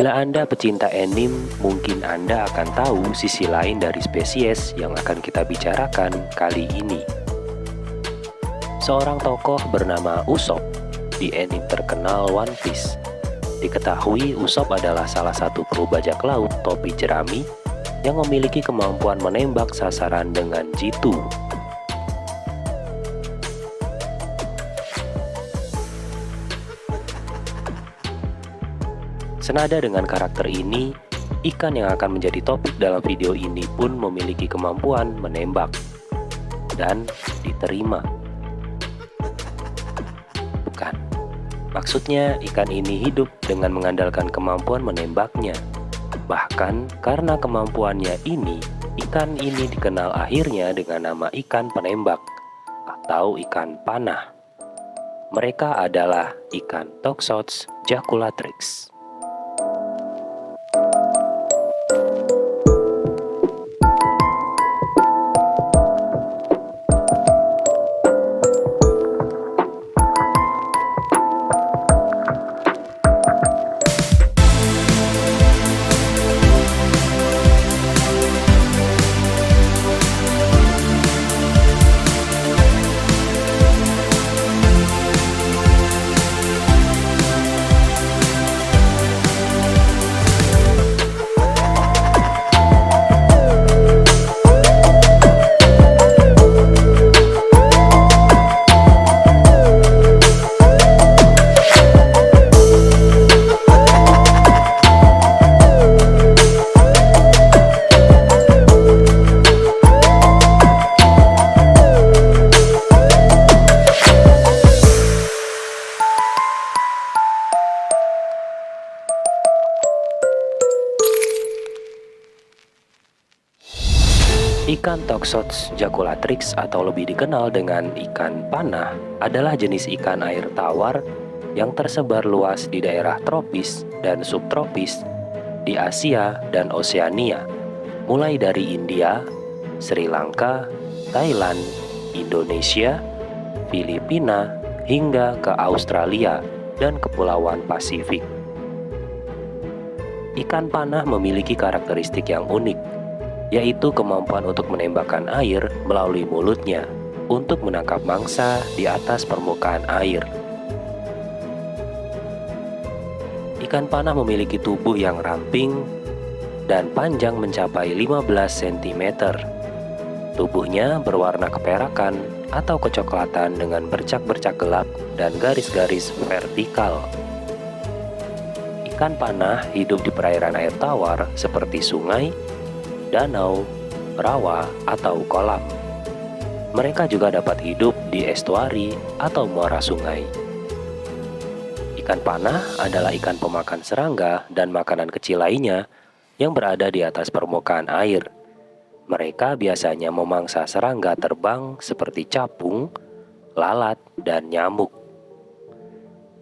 Bila Anda pecinta anime, mungkin Anda akan tahu sisi lain dari spesies yang akan kita bicarakan kali ini. Seorang tokoh bernama Usopp di anime terkenal One Piece. Diketahui Usopp adalah salah satu kru bajak laut topi jerami yang memiliki kemampuan menembak sasaran dengan jitu. Senada dengan karakter ini, ikan yang akan menjadi topik dalam video ini pun memiliki kemampuan menembak dan diterima. Bukan, maksudnya ikan ini hidup dengan mengandalkan kemampuan menembaknya. Bahkan karena kemampuannya ini, ikan ini dikenal akhirnya dengan nama ikan penembak atau ikan panah. Mereka adalah ikan Toxotes jaculatrix. Ikan Toxotes jaculatrix atau lebih dikenal dengan ikan panah adalah jenis ikan air tawar yang tersebar luas di daerah tropis dan subtropis di Asia dan Oseania, mulai dari India, Sri Lanka, Thailand, Indonesia, Filipina, hingga ke Australia dan Kepulauan Pasifik. Ikan panah memiliki karakteristik yang unik, yaitu kemampuan untuk menembakkan air melalui mulutnya untuk menangkap mangsa di atas permukaan air. Ikan panah memiliki tubuh yang ramping dan panjang mencapai 15 cm. Tubuhnya berwarna keperakan atau kecoklatan dengan bercak-bercak gelap dan garis-garis vertikal. Ikan panah hidup di perairan air tawar seperti sungai, danau, rawa, atau kolam. Mereka juga dapat hidup di estuari atau muara sungai. Ikan panah adalah ikan pemakan serangga dan makanan kecil lainnya yang berada di atas permukaan air. Mereka biasanya memangsa serangga terbang seperti capung, lalat, dan nyamuk.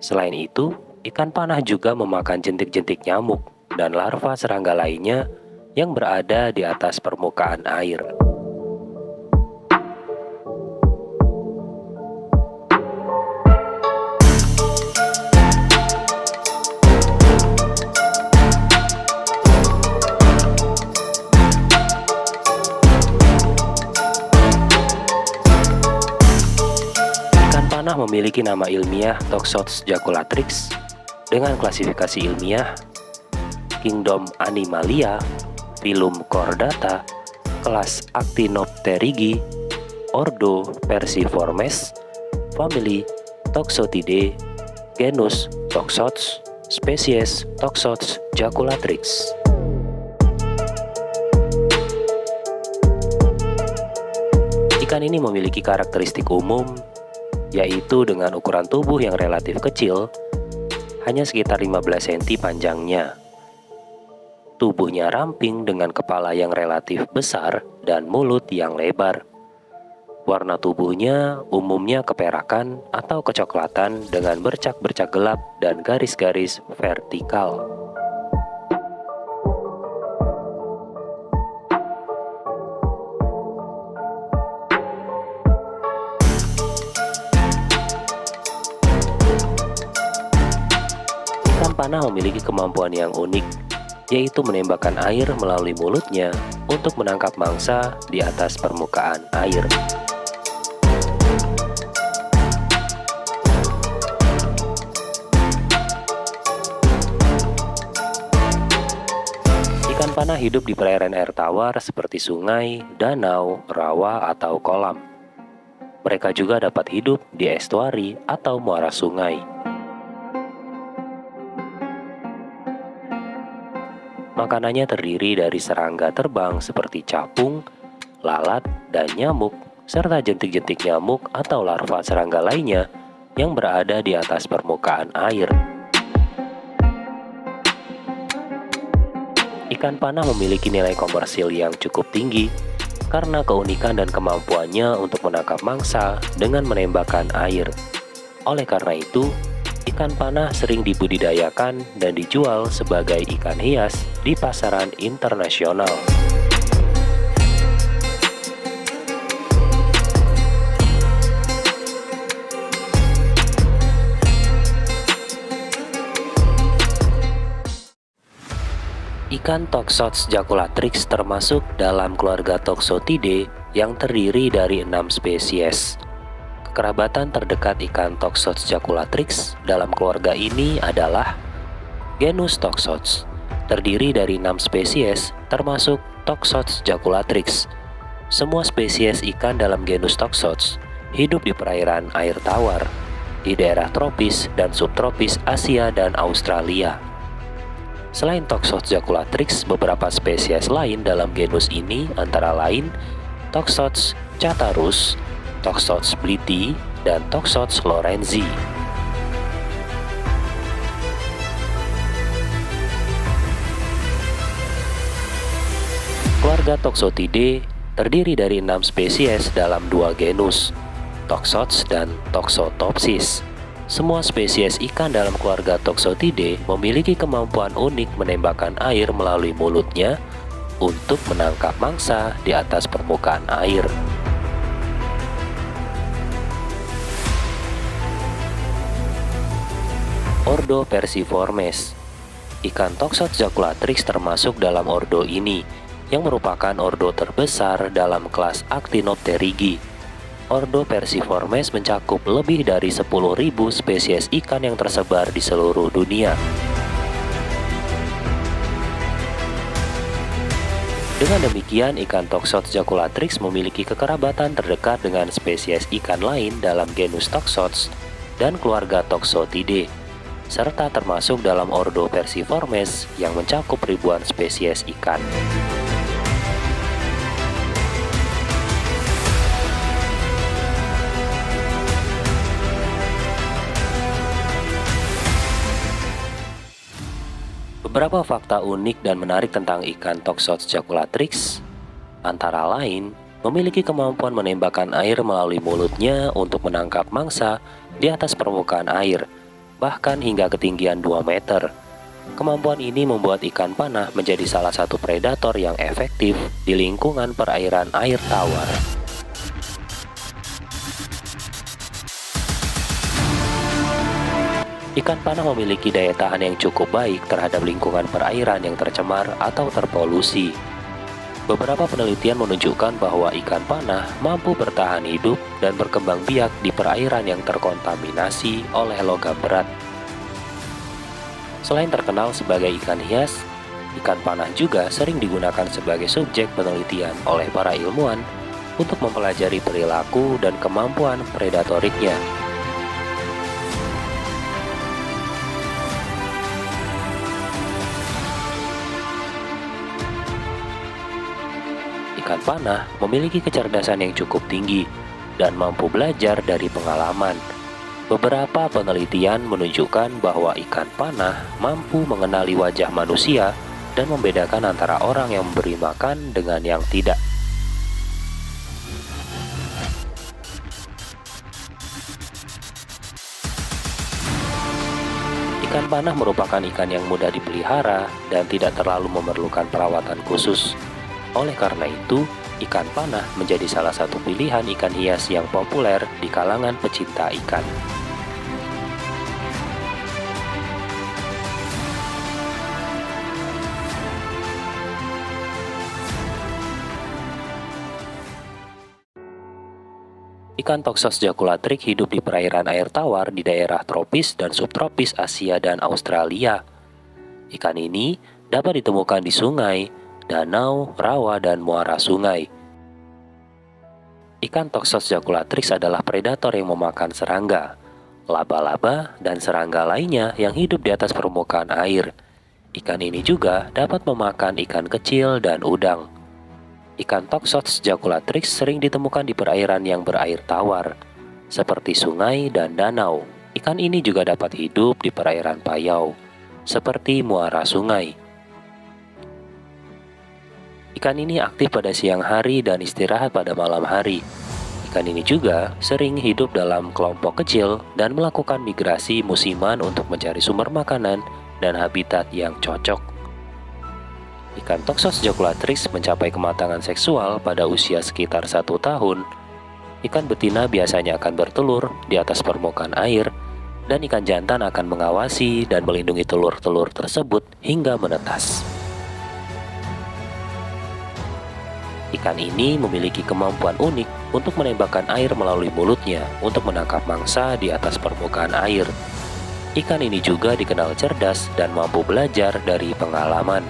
Selain itu, ikan panah juga memakan jentik-jentik nyamuk dan larva serangga lainnya yang berada di atas permukaan air. Ikan panah memiliki nama ilmiah Toxotes jaculatrix dengan klasifikasi ilmiah Kingdom Animalia, Phylum Chordata, kelas Actinopterygii, Ordo Perciformes, famili Toxotidae, genus Toxotes, spesies Toxotes jaculatrix. Ikan ini memiliki karakteristik umum, yaitu dengan ukuran tubuh yang relatif kecil, hanya sekitar 15 cm panjangnya. Tubuhnya ramping dengan kepala yang relatif besar dan mulut yang lebar. Warna tubuhnya umumnya keperakan atau kecoklatan dengan bercak-bercak gelap dan garis-garis vertikal. panah memiliki kemampuan yang unik, yaitu menembakkan air melalui mulutnya untuk menangkap mangsa di atas permukaan air. Ikan panah hidup di perairan air tawar seperti sungai, danau, rawa, atau kolam. Mereka juga dapat hidup di estuari atau muara sungai. Makanannya terdiri dari serangga terbang seperti capung, lalat, dan nyamuk, serta jentik-jentik nyamuk atau larva serangga lainnya yang berada di atas permukaan air. Ikan panah memiliki nilai komersil yang cukup tinggi karena keunikan dan kemampuannya untuk menangkap mangsa dengan menembakkan air. Oleh karena itu, ikan panah sering dibudidayakan dan dijual sebagai ikan hias di pasaran internasional. Ikan Toxots jaculatrix termasuk dalam keluarga Toxotidae yang terdiri dari 6 spesies. Kekerabatan terdekat ikan Toxots jaculatrix dalam keluarga ini adalah genus Toxots, terdiri dari 6 spesies termasuk Toxots jaculatrix. Semua spesies ikan dalam genus Toxots hidup di perairan air tawar, di daerah tropis dan subtropis Asia dan Australia. Selain Toxots jaculatrix, beberapa spesies lain dalam genus ini antara lain Toxots chatarus, Toxots spliti, dan Toxots lorenzi. Keluarga Toxotidae terdiri dari 6 spesies dalam 2 genus, Toxots dan Toxotopsis. Semua spesies ikan dalam keluarga Toxotidae memiliki kemampuan unik menembakkan air melalui mulutnya untuk menangkap mangsa di atas permukaan air. Ordo Perciformes. Ikan Toxots jaculatrix termasuk dalam ordo ini, yang merupakan ordo terbesar dalam kelas Actinopterigi. Ordo Perciformes mencakup lebih dari 10.000 spesies ikan yang tersebar di seluruh dunia. Dengan demikian, ikan Toxots jaculatrix memiliki kekerabatan terdekat dengan spesies ikan lain dalam genus Toxots dan keluarga Toxotidae, serta termasuk dalam ordo Perciformes yang mencakup ribuan spesies ikan. Beberapa fakta unik dan menarik tentang ikan Toxots jaculatrix, antara lain, memiliki kemampuan menembakkan air melalui mulutnya untuk menangkap mangsa di atas permukaan air, bahkan hingga ketinggian 2 meter. Kemampuan ini membuat ikan panah menjadi salah satu predator yang efektif di lingkungan perairan air tawar. Ikan panah memiliki daya tahan yang cukup baik terhadap lingkungan perairan yang tercemar atau terpolusi. Beberapa penelitian menunjukkan bahwa ikan panah mampu bertahan hidup dan berkembang biak di perairan yang terkontaminasi oleh logam berat. Selain terkenal sebagai ikan hias, ikan panah juga sering digunakan sebagai subjek penelitian oleh para ilmuwan untuk mempelajari perilaku dan kemampuan predatoriknya. Ikan panah memiliki kecerdasan yang cukup tinggi dan mampu belajar dari pengalaman. Beberapa penelitian menunjukkan bahwa ikan panah mampu mengenali wajah manusia dan membedakan antara orang yang memberi makan dengan yang tidak. Ikan panah merupakan ikan yang mudah dipelihara dan tidak terlalu memerlukan perawatan khusus. Oleh karena itu, ikan panah menjadi salah satu pilihan ikan hias yang populer di kalangan pecinta ikan. Ikan Toxos jaculatrik hidup di perairan air tawar di daerah tropis dan subtropis Asia dan Australia. Ikan ini dapat ditemukan di sungai, danau, rawa, dan muara sungai. Ikan Toxos jaculatrix adalah predator yang memakan serangga, laba-laba, dan serangga lainnya yang hidup di atas permukaan air. Ikan ini juga dapat memakan ikan kecil dan udang. Ikan Toxos jaculatrix sering ditemukan di perairan yang berair tawar, seperti sungai dan danau. Ikan ini juga dapat hidup di perairan payau, seperti muara sungai. Ikan ini aktif pada siang hari dan istirahat pada malam hari. Ikan ini juga sering hidup dalam kelompok kecil dan melakukan migrasi musiman untuk mencari sumber makanan dan habitat yang cocok. Ikan Toxos jaculatrix mencapai kematangan seksual pada usia sekitar 1 tahun. Ikan betina biasanya akan bertelur di atas permukaan air, dan ikan jantan akan mengawasi dan melindungi telur-telur tersebut hingga menetas. Ikan ini memiliki kemampuan unik untuk menembakkan air melalui mulutnya untuk menangkap mangsa di atas permukaan air. Ikan ini juga dikenal cerdas dan mampu belajar dari pengalaman.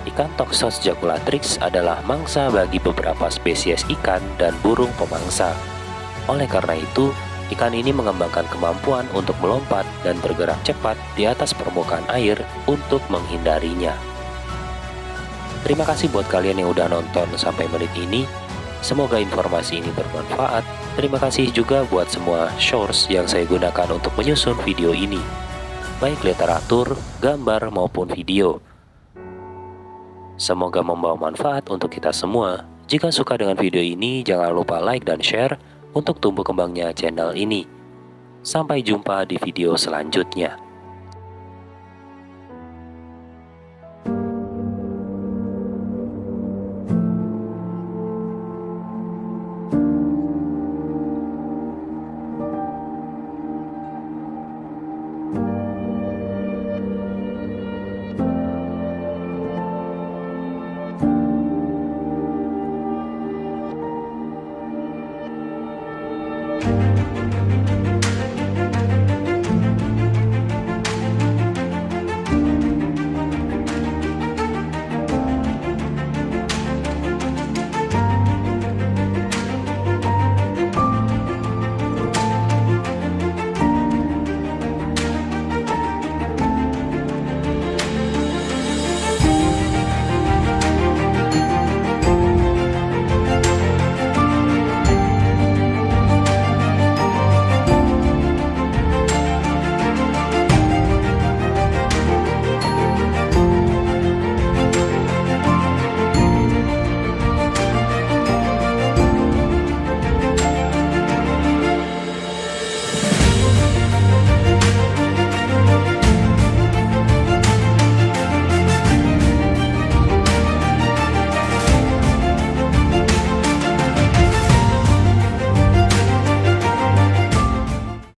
Ikan Toxos jaculatrix adalah mangsa bagi beberapa spesies ikan dan burung pemangsa. Oleh karena itu, ikan ini mengembangkan kemampuan untuk melompat dan bergerak cepat di atas permukaan air untuk menghindarinya. Terima kasih buat kalian yang udah nonton sampai menit ini. Semoga informasi ini bermanfaat. Terima kasih juga buat semua source yang saya gunakan untuk menyusun video ini, baik literatur, gambar, maupun video. Semoga membawa manfaat untuk kita semua. Jika suka dengan video ini, jangan lupa like dan share untuk tumbuh kembangnya channel ini. Sampai jumpa di video selanjutnya.